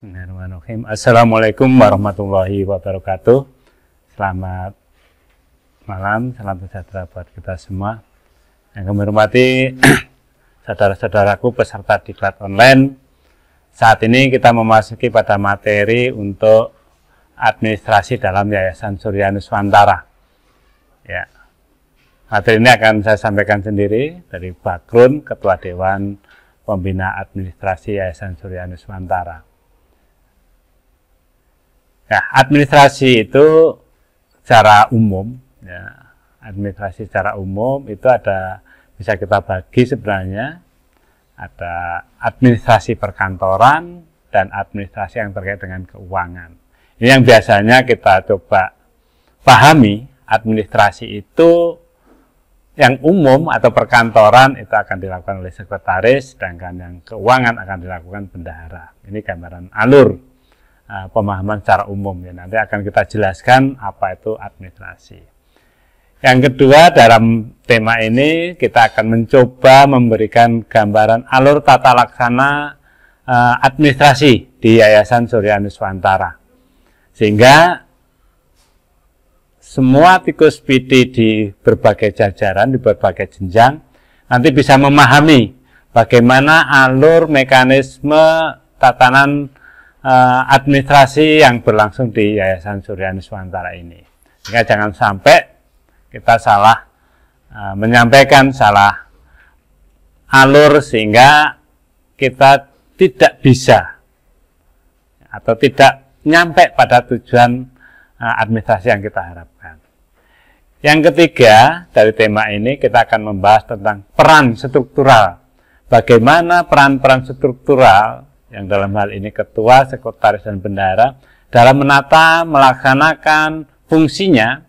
Bismillahirrahmanirrahim. Assalamualaikum warahmatullahi wabarakatuh. Selamat malam, salam sejahtera buat kita semua. Yang kami hormati saudara-saudaraku peserta diklat online. Saat ini kita memasuki pada materi untuk administrasi dalam Yayasan Surya Nuswantara. Ya. Materi ini akan saya sampaikan sendiri dari Bakrun, Ketua Dewan Pembina Administrasi Yayasan Surya Nuswantara. Ya, administrasi itu secara umum, ya, administrasi secara umum itu bisa kita bagi sebenarnya ada administrasi perkantoran dan administrasi yang terkait dengan keuangan. Ini yang biasanya kita coba pahami, administrasi itu yang umum atau perkantoran itu akan dilakukan oleh sekretaris, sedangkan yang keuangan akan dilakukan bendahara. Ini gambaran alur pemahaman secara umum, ya. Nanti akan kita jelaskan apa itu administrasi. Yang kedua, dalam tema ini kita akan mencoba memberikan gambaran alur tata laksana administrasi di Yayasan Surya Nuswantara, sehingga semua tikus PD di berbagai jajaran, di berbagai jenjang nanti bisa memahami bagaimana alur mekanisme tatanan administrasi yang berlangsung di Yayasan Surya Nuswantara ini. Sehingga jangan sampai kita salah menyampaikan salah alur sehingga kita tidak bisa atau tidak nyampe pada tujuan administrasi yang kita harapkan. Yang ketiga, dari tema ini kita akan membahas tentang peran struktural. Bagaimana peran-peran struktural yang dalam hal ini ketua, sekretaris, dan bendahara dalam menata, melaksanakan fungsinya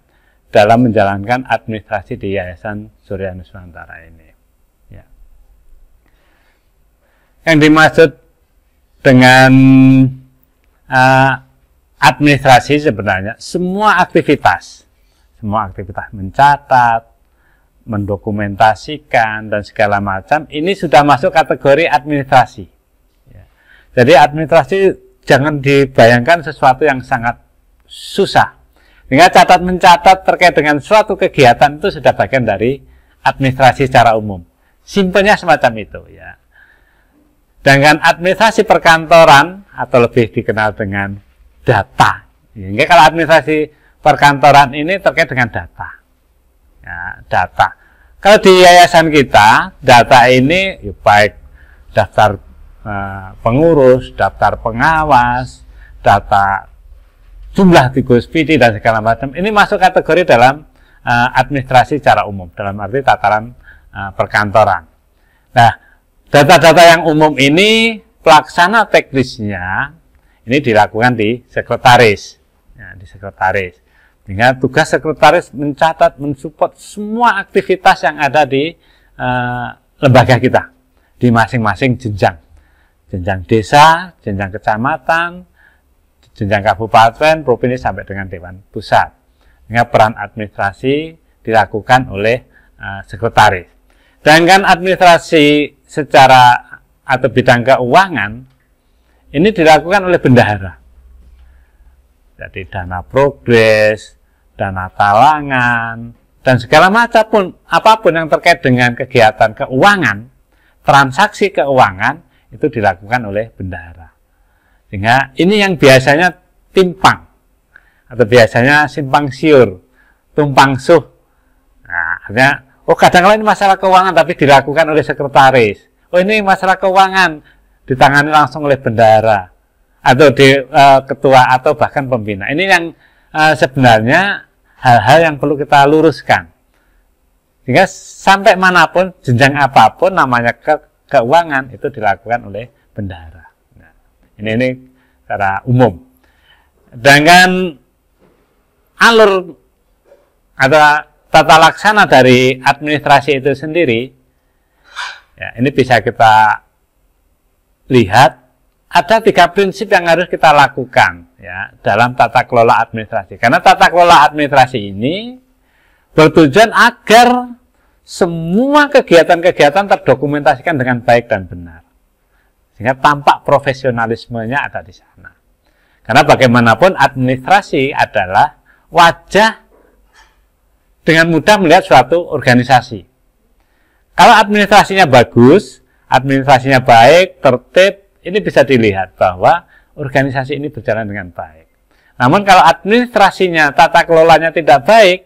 dalam menjalankan administrasi di Yayasan Surya Nuswantara ini. Ya. Yang dimaksud dengan administrasi sebenarnya semua aktivitas mencatat, mendokumentasikan, dan segala macam ini sudah masuk kategori administrasi. Jadi administrasi jangan dibayangkan sesuatu yang sangat susah. Sehingga catat mencatat terkait dengan suatu kegiatan itu sudah bagian dari administrasi secara umum. Simpelnya semacam itu, ya. Dengan administrasi perkantoran atau lebih dikenal dengan data. Sehingga kalau administrasi perkantoran ini terkait dengan data. Ya, data. Kalau di yayasan kita, data ini ya, baik daftar pengurus, daftar pengawas, data jumlah tikus PD dan segala macam, ini masuk kategori dalam administrasi secara umum, dalam arti tataran perkantoran. Nah, data-data yang umum ini pelaksana teknisnya ini dilakukan di sekretaris, ya, di sekretaris. Sehingga tugas sekretaris mencatat, mensupport semua aktivitas yang ada di lembaga kita di masing-masing jenjang. Jenjang desa, jenjang kecamatan, jenjang kabupaten, provinsi sampai dengan Dewan Pusat. Sehingga peran administrasi dilakukan oleh sekretaris. Sedangkan administrasi secara atau bidang keuangan ini dilakukan oleh bendahara. Jadi dana progres, dana talangan, dan segala macam apapun yang terkait dengan kegiatan keuangan, transaksi keuangan itu dilakukan oleh bendahara. Sehingga ini yang biasanya timpang atau biasanya simpang siur, tumpang suh. Nah, artinya, kadang-kadang ini masalah keuangan tapi dilakukan oleh sekretaris. Ini masalah keuangan ditangani langsung oleh bendahara atau ketua atau bahkan pembina. Ini yang sebenarnya hal-hal yang perlu kita luruskan. Sehingga sampai manapun, jenjang apapun namanya keuangan itu dilakukan oleh bendahara. Nah, ini secara umum. Dengan alur atau tata laksana dari administrasi itu sendiri, ya, ini bisa kita lihat ada 3 prinsip yang harus kita lakukan, ya, dalam tata kelola administrasi. Karena tata kelola administrasi ini bertujuan agar semua kegiatan-kegiatan terdokumentasikan dengan baik dan benar. Sehingga tampak profesionalismenya ada di sana. Karena bagaimanapun administrasi adalah wajah dengan mudah melihat suatu organisasi. Kalau administrasinya bagus, administrasinya baik, tertib, ini bisa dilihat bahwa organisasi ini berjalan dengan baik. Namun kalau administrasinya, tata kelolanya tidak baik,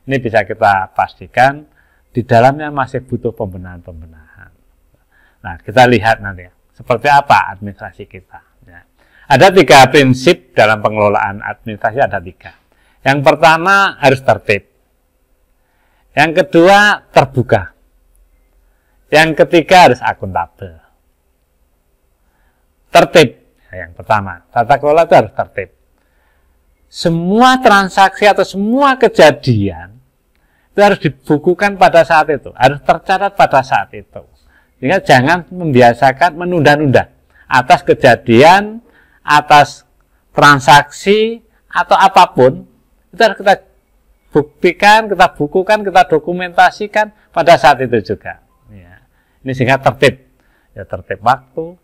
ini bisa kita pastikan di dalamnya masih butuh pembenahan-pembenahan. Nah, kita lihat nanti seperti apa administrasi kita. Ya. Ada 3 prinsip dalam pengelolaan administrasi, ada 3. Yang pertama harus tertib. Yang kedua terbuka. Yang ketiga harus akuntabel. Tertib. Yang pertama, tata kelola itu harus tertib. Semua transaksi atau semua kejadian itu harus dibukukan pada saat itu, harus tercatat pada saat itu. Sehingga jangan membiasakan menunda-nunda atas kejadian, atas transaksi, atau apapun, itu harus kita buktikan, kita bukukan, kita dokumentasikan pada saat itu juga. Ya. Ini sehingga tertib. Ya, tertib waktu,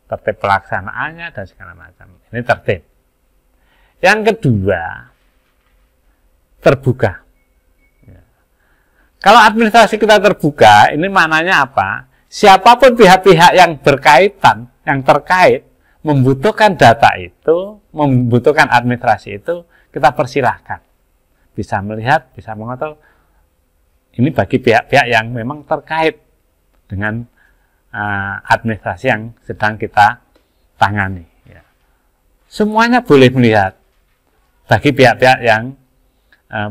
tertib pelaksanaannya, dan segala macam. Ini tertib. Yang kedua, terbuka. Ya. Kalau administrasi kita terbuka, ini maknanya apa? Siapapun pihak-pihak yang berkaitan, yang terkait, membutuhkan data itu, membutuhkan administrasi itu, kita persilahkan. Bisa melihat, bisa mengontrol. Ini bagi pihak-pihak yang memang terkait dengan administrasi yang sedang kita tangani. Ya. Semuanya boleh melihat bagi pihak-pihak yang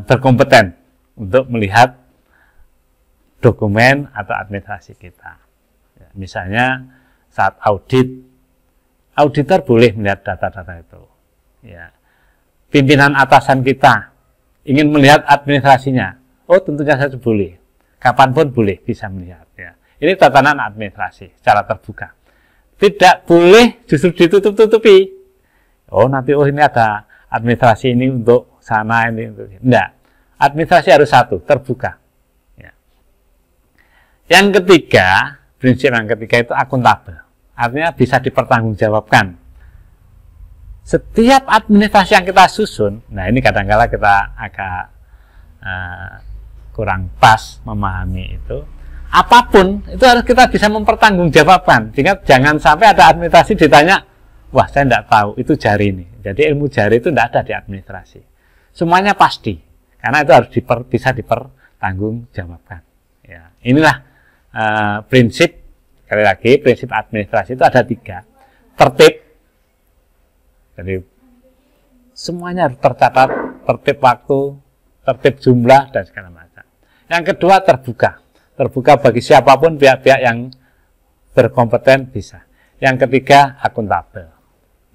berkompeten untuk melihat dokumen atau administrasi kita. Ya, misalnya saat audit, auditor boleh melihat data-data itu. Ya. Pimpinan atasan kita ingin melihat administrasinya, oh tentunya saja boleh. Kapanpun boleh bisa melihat. Ya. Ini tatanan administrasi secara terbuka. Tidak boleh justru ditutup-tutupi. Oh nanti ini ada administrasi ini untuk sana ini untuk ini. Tidak. Administrasi harus satu, terbuka. Ya. Yang ketiga, prinsip yang ketiga itu akuntabel. Artinya bisa dipertanggungjawabkan. Setiap administrasi yang kita susun, nah ini kadang-kala kita agak kurang pas memahami itu. Apapun itu harus kita bisa mempertanggungjawabkan. Sehingga jangan sampai ada administrasi ditanya, wah saya tidak tahu, itu jari ini. Jadi ilmu jari itu tidak ada di administrasi. Semuanya pasti, karena itu harus bisa dipertanggungjawabkan. Ya, inilah prinsip, sekali lagi, prinsip administrasi itu ada 3. Tertib, jadi semuanya harus tercatat, tertib waktu, tertib jumlah, dan segala macam. Yang kedua terbuka. Terbuka bagi siapapun pihak-pihak yang berkompeten bisa. Yang ketiga akuntabel.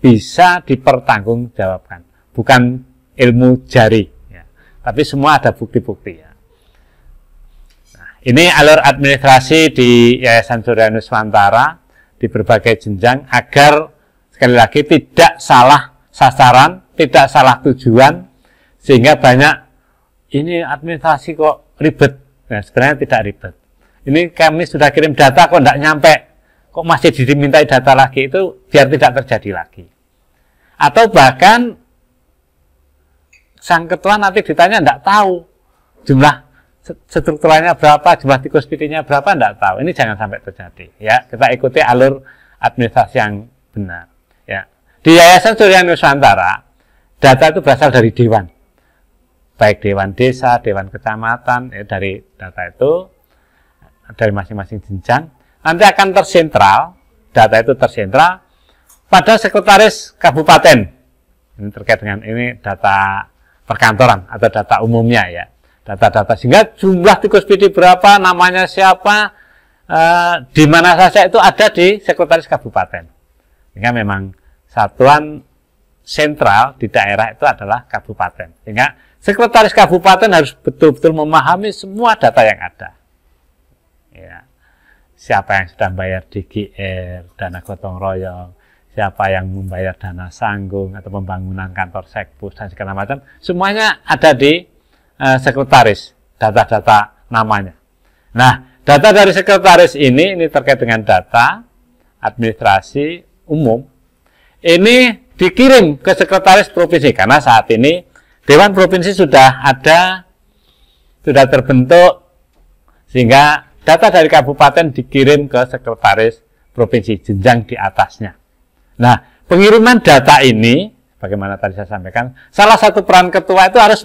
Bisa dipertanggungjawabkan. Bukan ilmu jari. Ya. Tapi semua ada bukti-bukti. Ya. Nah, ini alur administrasi di Yayasan Surya Nuswantara di berbagai jenjang agar sekali lagi tidak salah sasaran, tidak salah tujuan, sehingga banyak ini administrasi kok ribet. Nah, sebenarnya tidak ribet. Ini kami sudah kirim data kok tidak nyampe, kok masih dimintai data lagi, itu biar tidak terjadi lagi. Atau bahkan sang ketua nanti ditanya tidak tahu jumlah strukturalnya berapa, jumlah tikus PD-nya berapa, tidak tahu. Ini jangan sampai terjadi. Ya, kita ikuti alur administrasi yang benar. Ya. Di Yayasan Surya Nuswantara, data itu berasal dari dewan. Baik dewan desa, dewan kecamatan, dari data itu, dari masing-masing jenjang, nanti akan tersentral, data itu tersentral, pada sekretaris kabupaten. Ini terkait dengan ini data perkantoran, atau data umumnya ya. Data-data, sehingga jumlah tikus PD berapa, namanya siapa, di mana saja itu ada di sekretaris kabupaten. Sehingga memang satuan sentral di daerah itu adalah kabupaten. Sehingga sekretaris kabupaten harus betul-betul memahami semua data yang ada. Ya. Siapa yang sudah bayar DGR, dana gotong royong, siapa yang membayar dana sanggung atau pembangunan kantor sekpus dan segala macam, semuanya ada di sekretaris, data-data namanya. Nah, data dari sekretaris ini terkait dengan data administrasi umum. Ini dikirim ke sekretaris provinsi, karena saat ini Dewan Provinsi sudah ada, sudah terbentuk, sehingga data dari kabupaten dikirim ke sekretaris provinsi, jenjang di atasnya. Nah, pengiriman data ini, bagaimana tadi saya sampaikan, salah satu peran ketua itu harus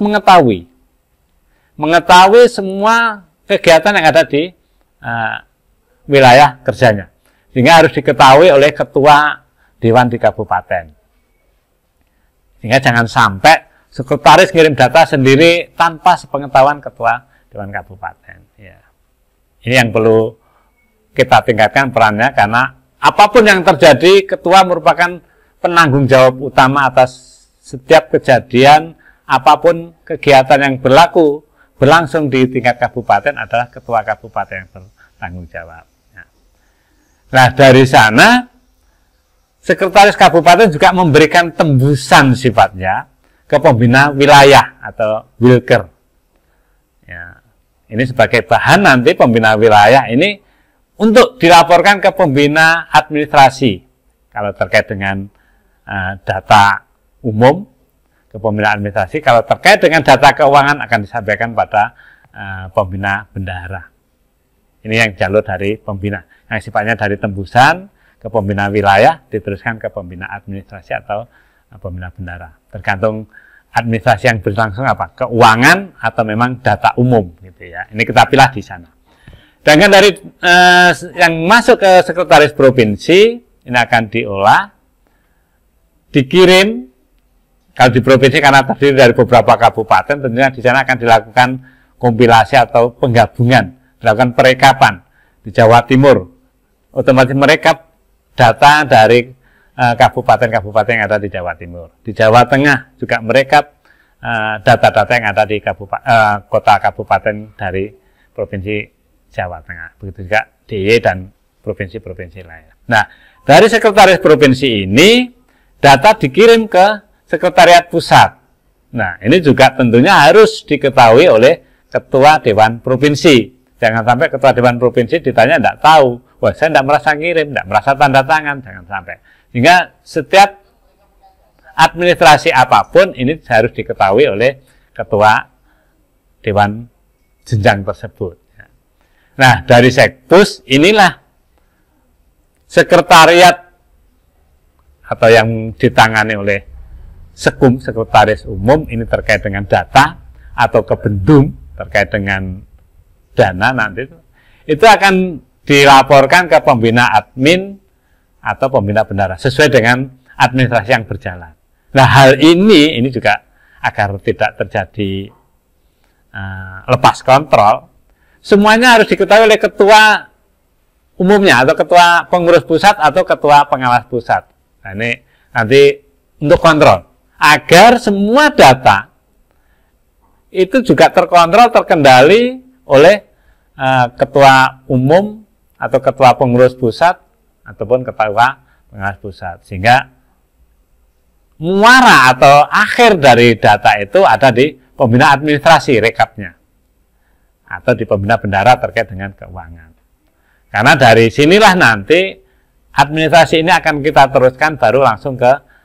mengetahui semua kegiatan yang ada di wilayah kerjanya, sehingga harus diketahui oleh ketua Dewan di kabupaten. Sehingga jangan sampai sekretaris ngirim data sendiri tanpa sepengetahuan ketua Dewan Kabupaten. Ya. Ini yang perlu kita tingkatkan perannya, karena apapun yang terjadi, ketua merupakan penanggung jawab utama atas setiap kejadian, apapun kegiatan yang berlangsung di tingkat kabupaten adalah ketua kabupaten yang bertanggung jawab. Nah, dari sana sekretaris kabupaten juga memberikan tembusan sifatnya ke pembina wilayah atau wilker. Ya, ini sebagai bahan nanti pembina wilayah ini untuk dilaporkan ke pembina administrasi kalau terkait dengan data umum, ke pembina administrasi. Kalau terkait dengan data keuangan akan disampaikan pada pembina bendahara. Ini yang jalur dari pembina, yang sifatnya dari tembusan ke pembina wilayah diteruskan ke pembina administrasi atau pembina bendahara. Tergantung administrasi yang berlangsung apa, keuangan atau memang data umum gitu ya. Ini kita pilih di sana. Sedangkan dari yang masuk ke sekretaris provinsi ini akan diolah, dikirim. Kalau di provinsi karena terdiri dari beberapa kabupaten, tentunya di sana akan dilakukan kompilasi atau penggabungan, dilakukan perekapan. Di Jawa Timur otomatis merekap data dari kabupaten-kabupaten yang ada di Jawa Timur. Di Jawa Tengah juga merekap data-data yang ada di kota kabupaten dari provinsi Jawa Tengah. Begitu juga DIY dan provinsi-provinsi lain. Nah, dari sekretaris provinsi ini data dikirim ke sekretariat pusat. Nah, ini juga tentunya harus diketahui oleh ketua Dewan Provinsi. Jangan sampai ketua Dewan Provinsi ditanya tidak tahu. Wah, saya tidak merasa ngirim, tidak merasa tanda tangan, jangan sampai. Sehingga setiap administrasi apapun ini harus diketahui oleh ketua Dewan jenjang tersebut. Nah, dari Sekpus inilah sekretariat atau yang ditangani oleh Sekum, sekretaris umum, ini terkait dengan data atau kebendum terkait dengan dana nanti itu akan dilaporkan ke pembina admin atau pembina bendahara sesuai dengan administrasi yang berjalan. Nah, hal ini juga agar tidak terjadi lepas kontrol, semuanya harus diketahui oleh ketua umumnya atau ketua pengurus pusat atau ketua pengawas pusat. Nah, ini nanti untuk kontrol agar semua data itu juga terkontrol, terkendali oleh ketua umum atau ketua pengurus pusat ataupun ketua pengawas pusat, sehingga muara atau akhir dari data itu ada di pembina administrasi rekapnya atau di pembina bendahara terkait dengan keuangan. Karena dari sinilah nanti administrasi ini akan kita teruskan baru langsung ke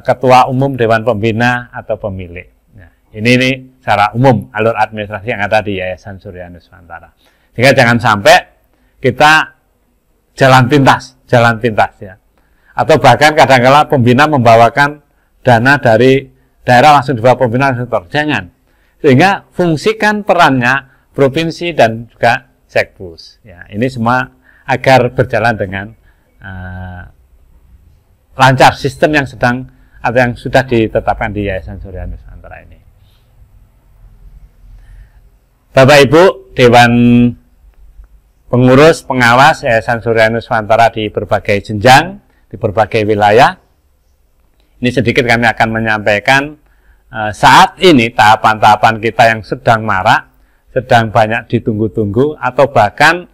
ketua umum Dewan Pembina atau pemilik. Nah, ini secara umum alur administrasi yang ada di Yayasan Surya Nuswantara. Sehingga jangan sampai kita jalan pintas ya. Atau bahkan kadang-kala pembina membawakan dana dari daerah langsung dibawa pembina langsung setor. Jangan. Sehingga fungsikan perannya provinsi dan juga Sekpus. Ya, ini semua agar berjalan dengan lancar sistem yang sedang atau yang sudah ditetapkan di Yayasan Surya Nuswantara ini. Bapak Ibu Dewan Pengurus Pengawas Yayasan Surya Nuswantara di berbagai jenjang, di berbagai wilayah, ini sedikit kami akan menyampaikan saat ini tahapan-tahapan kita yang sedang marak, sedang banyak ditunggu-tunggu atau bahkan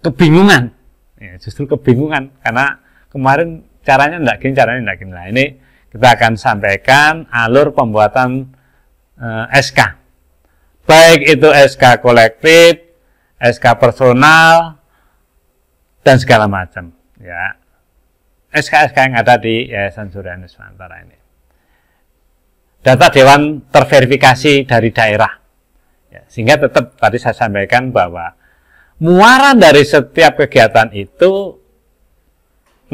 kebingungan. Ya, justru kebingungan karena kemarin caranya tidak gini, caranya tidak gini. Nah, ini kita akan sampaikan alur pembuatan SK. Baik itu SK kolektif, SK personal, dan segala macam. Ya. SK-SK yang ada di Yayasan Surya Nusantara ini. Data Dewan terverifikasi dari daerah. Ya, sehingga tetap tadi saya sampaikan bahwa muara dari setiap kegiatan itu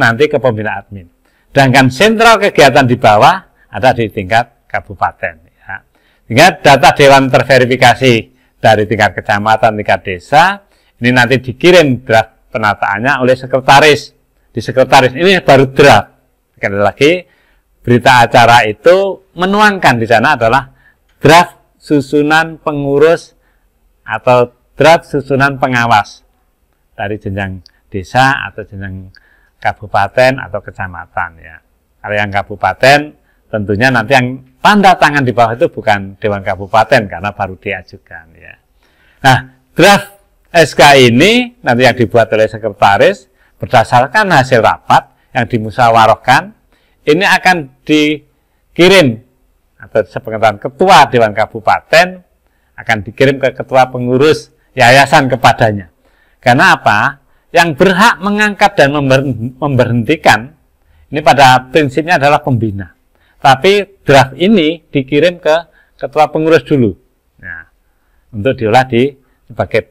nanti ke pembina admin. Sedangkan sentral kegiatan di bawah ada di tingkat kabupaten. Ya. Sehingga data Dewan terverifikasi dari tingkat kecamatan, tingkat desa, ini nanti dikirim draft penataannya oleh sekretaris. Di sekretaris ini baru draft. Sekali lagi, berita acara itu menuangkan di sana adalah draft susunan pengurus atau draft susunan pengawas dari jenjang desa atau jenjang kabupaten atau kecamatan ya. Kalau yang kabupaten tentunya nanti yang tanda tangan di bawah itu bukan Dewan Kabupaten karena baru diajukan ya. Nah, draft SK ini nanti yang dibuat oleh sekretaris berdasarkan hasil rapat yang dimusyawarahkan ini akan dikirim atau sepengetahuan ketua Dewan Kabupaten akan dikirim ke ketua pengurus yayasan kepadanya. Karena apa? Yang berhak mengangkat dan memberhentikan ini pada prinsipnya adalah pembina. Tapi draft ini dikirim ke ketua pengurus dulu. Nah, untuk diolah sebagai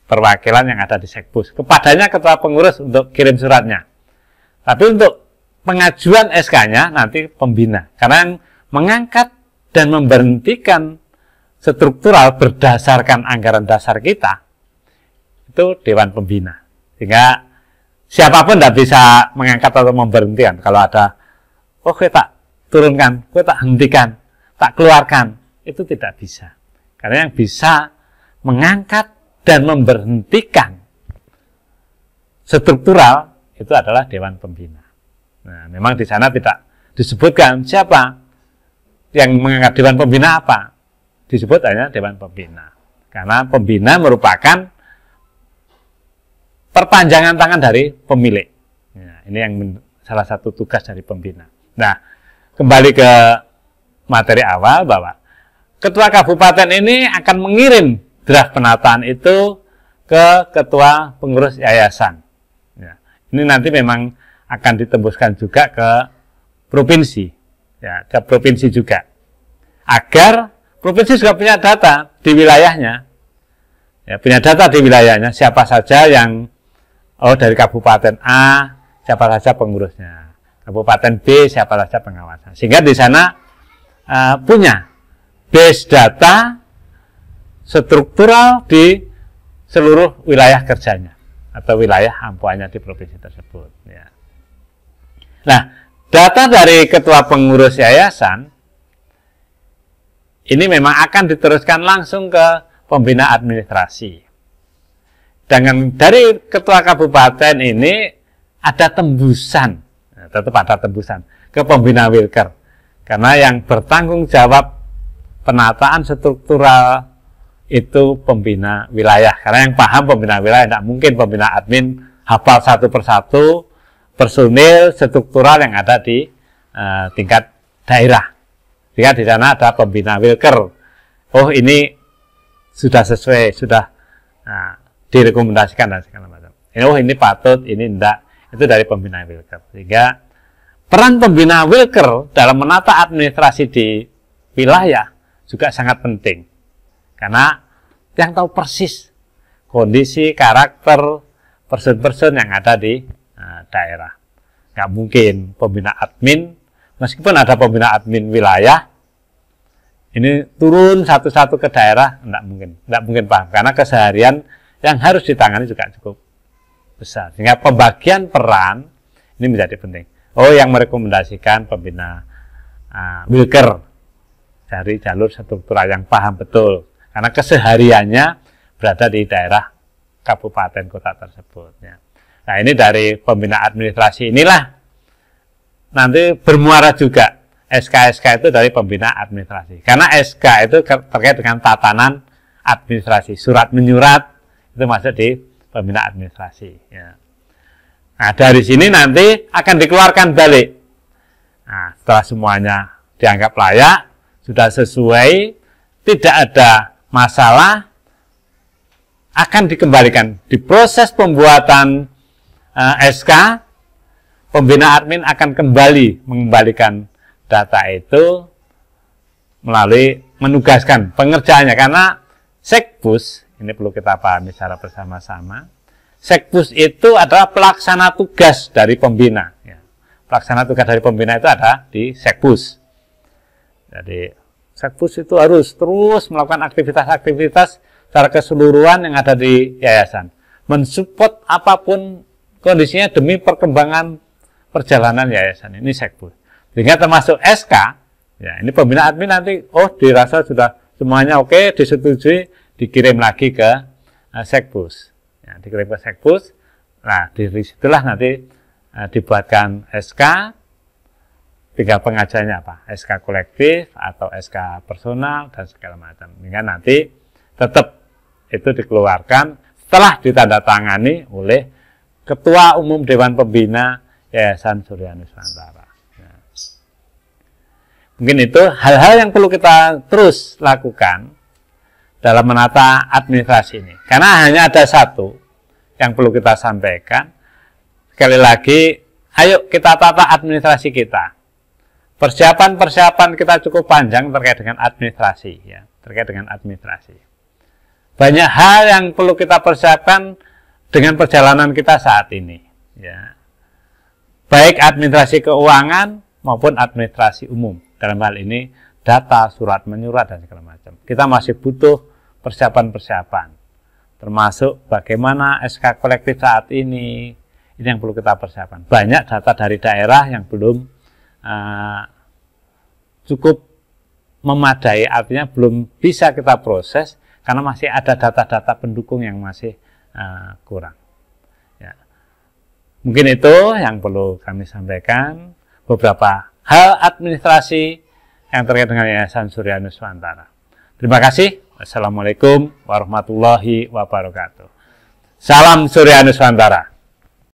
perwakilan yang ada di Sekbus. Kepadanya ketua pengurus untuk kirim suratnya. Tapi untuk pengajuan SK-nya nanti pembina. Karena yang mengangkat dan memberhentikan struktural berdasarkan anggaran dasar kita itu Dewan Pembina. Sehingga siapapun tidak bisa mengangkat atau memberhentikan. Kalau ada, oh gue tak turunkan, gue tak hentikan, tak keluarkan, itu tidak bisa. Karena yang bisa mengangkat dan memberhentikan struktural itu adalah Dewan Pembina. Nah, memang di sana tidak disebutkan siapa yang mengangkat Dewan Pembina apa. Disebut hanya Dewan Pembina. Karena pembina merupakan perpanjangan tangan dari pemilik. Nah, ini yang salah satu tugas dari pembina. Nah, kembali ke materi awal bahwa ketua kabupaten ini akan mengirim draft penataan itu ke ketua pengurus yayasan. Ya, ini nanti memang akan ditembuskan juga ke provinsi, ya, ke provinsi juga, agar provinsi juga punya data di wilayahnya, ya, punya data di wilayahnya siapa saja yang dari kabupaten A siapa saja pengurusnya, kabupaten B siapa saja pengawasnya, sehingga di sana punya base data struktural di seluruh wilayah kerjanya atau wilayah ampuannya di provinsi tersebut. Ya. Nah, data dari ketua pengurus yayasan ini memang akan diteruskan langsung ke pembina administrasi. Dengan dari ketua kabupaten ini ada tembusan, tetap ada tembusan ke pembina Wilker, karena yang bertanggung jawab penataan struktural itu pembina wilayah. Karena yang paham pembina wilayah, tidak mungkin pembina admin hafal satu persatu personil struktural yang ada di tingkat daerah. Jika di sana ada pembina Wilker, oh ini sudah sesuai, sudah direkomendasikan dan segala macam. Oh ini patut, ini tidak. Itu dari pembina Wilker. Sehingga peran pembina Wilker dalam menata administrasi di wilayah juga sangat penting. Karena yang tahu persis kondisi, karakter, person-person yang ada di daerah. Nggak mungkin pembina admin, meskipun ada pembina admin wilayah, ini turun satu-satu ke daerah, nggak mungkin paham. Karena keseharian yang harus ditangani juga cukup besar. Sehingga pembagian peran ini menjadi penting. Oh, yang merekomendasikan pembina Wilker dari jalur struktural yang paham betul. Karena kesehariannya berada di daerah kabupaten kota tersebut. Ya. Nah, ini dari pembina administrasi inilah nanti bermuara juga SK-SK itu dari pembina administrasi. Karena SK itu terkait dengan tatanan administrasi, surat menyurat itu masuk di pembina administrasi. Ya. Nah, dari sini nanti akan dikeluarkan balik. Nah, setelah semuanya dianggap layak, sudah sesuai, tidak ada masalah, akan dikembalikan. Di proses pembuatan SK, pembina admin akan kembali mengembalikan data itu melalui menugaskan pengerjaannya, karena Sekbus, ini perlu kita pahami secara bersama-sama, Sekbus itu adalah pelaksana tugas dari pembina. Ya. Pelaksana tugas dari pembina itu ada di Sekbus. Jadi Sekbus itu harus terus melakukan aktivitas-aktivitas secara keseluruhan yang ada di yayasan, mensupport apapun kondisinya demi perkembangan perjalanan yayasan. Ini Sekbus. Sehingga termasuk SK, ya ini pembina admin nanti, oh dirasa sudah semuanya oke, disetujui, dikirim lagi ke Sekbus. Ya, dikirim ke Sekbus, nah dari situlah nanti dibuatkan SK, tinggal pengajarnya apa, SK kolektif atau SK personal dan segala macam. Sehingga nanti tetap itu dikeluarkan setelah ditandatangani oleh Ketua Umum Dewan Pembina Yayasan Surya Nusantara. Ya. Mungkin itu hal-hal yang perlu kita terus lakukan dalam menata administrasi ini. Karena hanya ada satu yang perlu kita sampaikan. Sekali lagi, ayo kita tata administrasi kita. Persiapan-persiapan kita cukup panjang terkait dengan administrasi, ya, terkait dengan administrasi. Banyak hal yang perlu kita persiapkan dengan perjalanan kita saat ini, ya. Baik administrasi keuangan maupun administrasi umum. Dalam hal ini data, surat menyurat dan segala macam. Kita masih butuh persiapan-persiapan. Termasuk bagaimana SK kolektif saat ini yang perlu kita persiapkan. Banyak data dari daerah yang belum cukup memadai, artinya belum bisa kita proses karena masih ada data-data pendukung yang masih kurang. Ya. Mungkin itu yang perlu kami sampaikan, beberapa hal administrasi yang terkait dengan Yayasan Surya Nusantara. Terima kasih. Wassalamualaikum warahmatullahi wabarakatuh. Salam Surya Nusantara.